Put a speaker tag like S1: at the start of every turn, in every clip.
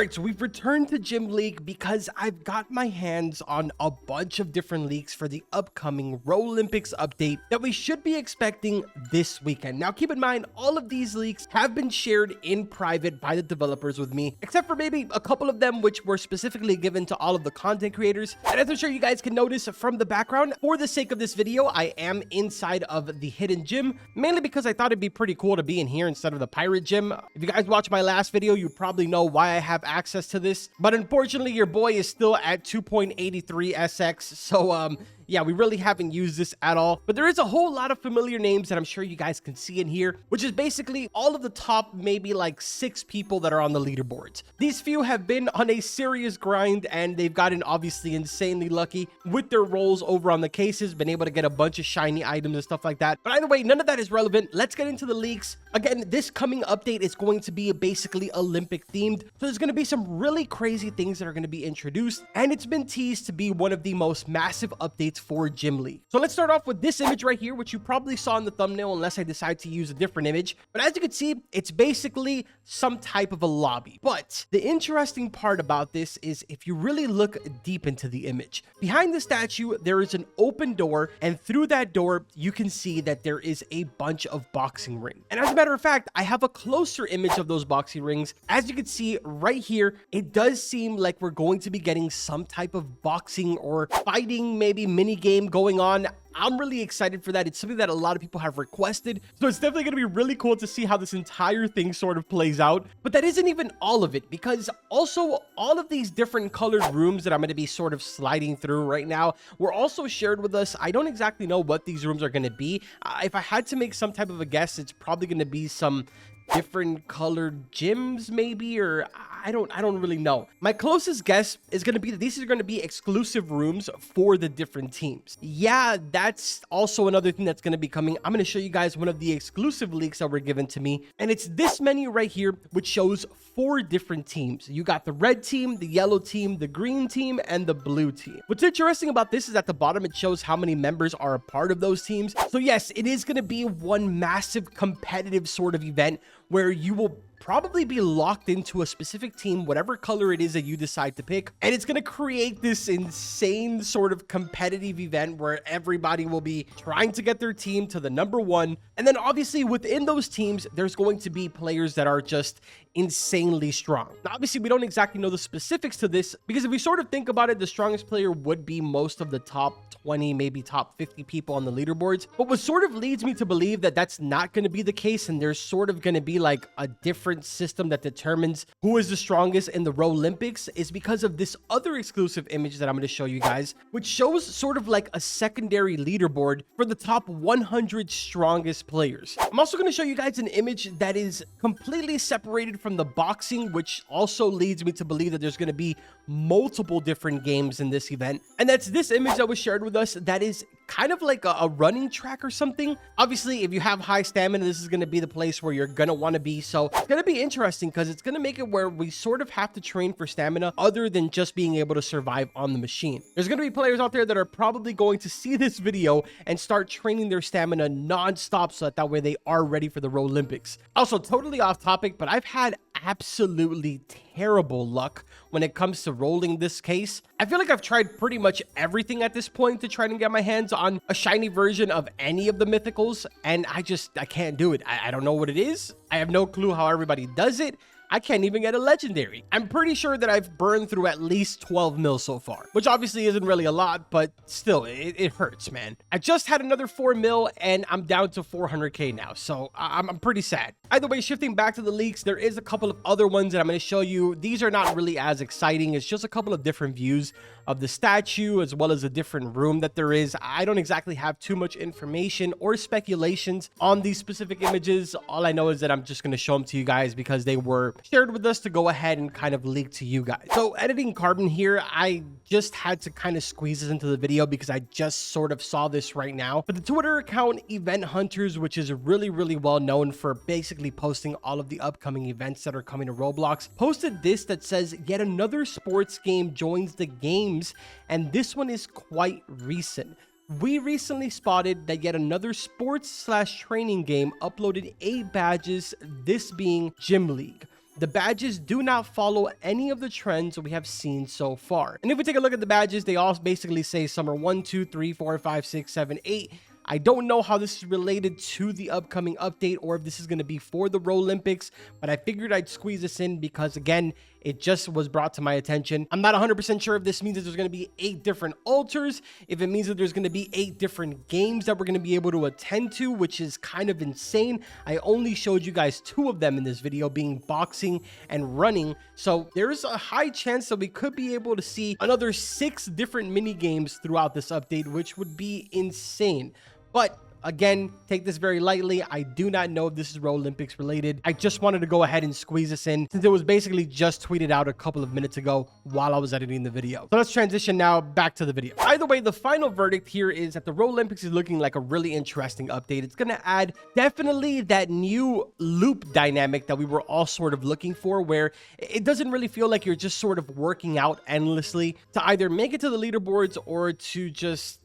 S1: Alright, so we've returned to Gym League because I've got my hands on a bunch of different leaks for the upcoming Olympics update that we should be expecting this weekend. Now, keep in mind, all of these leaks have been shared in private by the developers with me, except for maybe a couple of them which were specifically given to all of the content creators. And as I'm sure you guys can notice from the background, for the sake of this video, I am inside of the hidden gym, mainly because I thought it'd be pretty cool to be in here instead of the pirate gym. If you guys watched my last video, you probably know why I have access to this, but unfortunately your boy is still at 2.83 SX, so yeah, we really haven't used this at all. But there is a whole lot of familiar names that I'm sure you guys can see in here, which is basically all of the top maybe like 6 people that are on the leaderboards. These few have been on a serious grind and they've gotten obviously insanely lucky with their rolls over on the cases, been able to get a bunch of shiny items and stuff like that. But either way, none of that is relevant. Let's get into the leaks. Again, this coming update is going to be basically Olympic themed. So there's going to be some really crazy things that are going to be introduced, and it's been teased to be one of the most massive updates for Gym League. So let's start off with this image right here, which you probably saw in the thumbnail unless I decide to use a different image. But as you can see, it's basically some type of a lobby. But the interesting part about this is if you really look deep into the image, behind the statue, there is an open door, and through that door, you can see that there is a bunch of boxing rings. And as a matter of fact, I have a closer image of those boxing rings. As you can see right here, it does seem like we're going to be getting some type of boxing or fighting, maybe mini game going on. I'm really excited for that. It's something that a lot of people have requested. So it's definitely going to be really cool to see how this entire thing sort of plays out. But that isn't even all of it, because also all of these different colored rooms that I'm going to be sort of sliding through right now were also shared with us. I don't exactly know what these rooms are going to be. If I had to make some type of a guess, it's probably going to be some different colored gyms maybe, or I don't really know. My closest guess is going to be that these are going to be exclusive rooms for the different teams. Yeah, that's also another thing that's going to be coming. I'm going to show you guys one of the exclusive leaks that were given to me, and it's this menu right here, which shows 4 different teams. You got the red team, the yellow team, the green team, and the blue team. What's interesting about this is at the bottom it shows how many members are a part of those teams. So yes, it is going to be one massive competitive sort of event where you will probably be locked into a specific team, whatever color it is that you decide to pick. And it's going to create this insane sort of competitive event where everybody will be trying to get their team to the #1. And then obviously within those teams, there's going to be players that are just insanely strong. Now, obviously, we don't exactly know the specifics to this, because if we sort of think about it, the strongest player would be most of the top 20, maybe top 50 people on the leaderboards. But what sort of leads me to believe that that's not going to be the case, and there's sort of going to be like a different system that determines who is the strongest in the Olympics, is because of this other exclusive image that I'm going to show you guys, which shows sort of like a secondary leaderboard for the top 100 strongest players. I'm also going to show you guys an image that is completely separated from the boxing, which also leads me to believe that there's going to be multiple different games in this event. And that's this image that was shared with us that is kind of like a running track or something. Obviously, if you have high stamina, this is going to be the place where you're going to want to be. So it's going to be interesting because it's going to make it where we sort of have to train for stamina other than just being able to survive on the machine. There's going to be players out there that are probably going to see this video and start training their stamina non-stop so that way they are ready for the Olympics. Also, totally off topic, but I've had absolutely terrible luck when it comes to rolling this case. I feel like I've tried pretty much everything at this point to try and get my hands on a shiny version of any of the mythicals, and I can't do it. I don't know what it is. I have no clue how everybody does it. I can't even get a legendary. I'm pretty sure that I've burned through at least 12 mil so far, which obviously isn't really a lot, but still, it hurts, man. I just had another 4 mil and I'm down to 400k now, so I'm pretty sad. Either way, shifting back to the leaks, there is a couple of other ones that I'm going to show you. These are not really as exciting. It's just a couple of different views of the statue as well as a different room that there is. I don't exactly have too much information or speculations on these specific images. All I know is that I'm just going to show them to you guys because they were shared with us to go ahead and kind of leak to you guys. So editing Carbon here, I just had to kind of squeeze this into the video because I just sort of saw this right now. But the Twitter account Event Hunters, which is really well known for basically posting all of the upcoming events that are coming to Roblox, posted this that says yet another sports game joins the games, and this one is quite recent. We recently spotted that yet another sports/training game uploaded 8 badges, this being Gym League. the badges do not follow any of the trends we have seen so far. And if we take a look at the badges, they all basically say summer 1, 2, 3, 4, 5, 6, 7, 8. I don't know how this is related to the upcoming update or if this is going to be for the Olympics, but I figured I'd squeeze this in because, again, it just was brought to my attention. I'm not 100% sure if this means that there's going to be 8 different alters, if it means that there's going to be 8 different games that we're going to be able to attend to, which is kind of insane. I only showed you guys 2 of them in this video, being boxing and running. So there's a high chance that we could be able to see another 6 different mini games throughout this update, which would be insane. But again, take this very lightly. I do not know if this is Olympics related. I just wanted to go ahead and squeeze this in since it was basically just tweeted out a couple of minutes ago while I was editing the video. So let's transition now back to the video. Either way, the final verdict here is that the Olympics is looking like a really interesting update. It's going to add definitely that new loop dynamic that we were all sort of looking for, where it doesn't really feel like you're just sort of working out endlessly to either make it to the leaderboards or to just,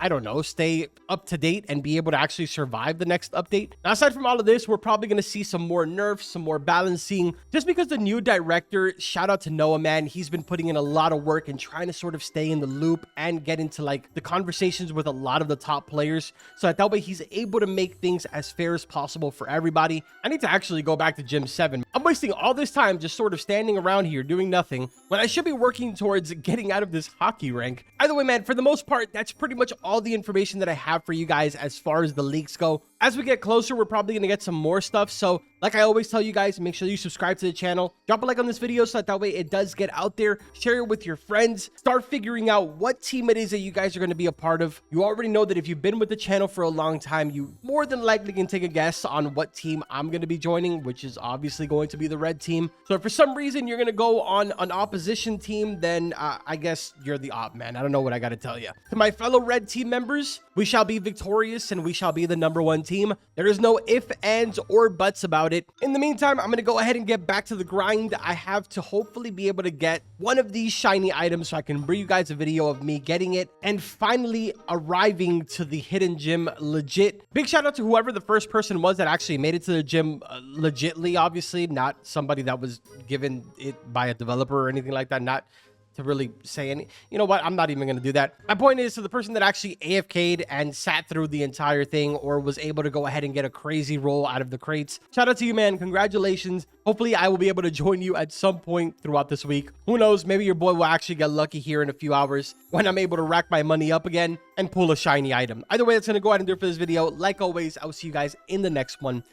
S1: I don't know, stay up to date and be able to actually survive the next update. Now, aside from all of this, we're probably going to see some more nerfs, some more balancing, just because the new director, shout out to Noah, man, he's been putting in a lot of work and trying to sort of stay in the loop and get into like the conversations with a lot of the top players, so that way he's able to make things as fair as possible for everybody. I need to actually go back to Gym 7. I'm wasting all this time just sort of standing around here doing nothing when I should be working towards getting out of this hockey rank. Either way, man, for the most part, that's pretty much all the information that I have for you guys as far as the leaks go. As we get closer, we're probably going to get some more stuff. So like I always tell you guys, make sure you subscribe to the channel, drop a like on this video so that way it does get out there, share it with your friends, start figuring out what team it is that you guys are going to be a part of. You already know that if you've been with the channel for a long time, you more than likely can take a guess on what team I'm going to be joining, which is obviously going to be the red team. So if for some reason you're going to go on an opposition team, then I guess you're the op, man. I don't know what I got to tell you. To my fellow red team members, we shall be victorious and we shall be the #1 team. There is no if, ands, or buts about it. In the meantime, I'm going to go ahead and get back to the grind. I have to hopefully be able to get one of these shiny items so I can bring you guys a video of me getting it and finally arriving to the hidden gym legit. Big shout out to whoever the first person was that actually made it to the gym legitly, obviously, not somebody that was given it by a developer or anything like that. Not to really say any, you know what, I'm not even going to do that. My point is to the person that actually AFK'd and sat through the entire thing or was able to go ahead and get a crazy roll out of the crates. Shout out to you, man. Congratulations. Hopefully I will be able to join you at some point throughout this week. Who knows, maybe your boy will actually get lucky here in a few hours when I'm able to rack my money up again and pull a shiny item. Either way, that's going to go ahead and do it for this video. Like always, I will see you guys in the next one.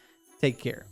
S1: Take care.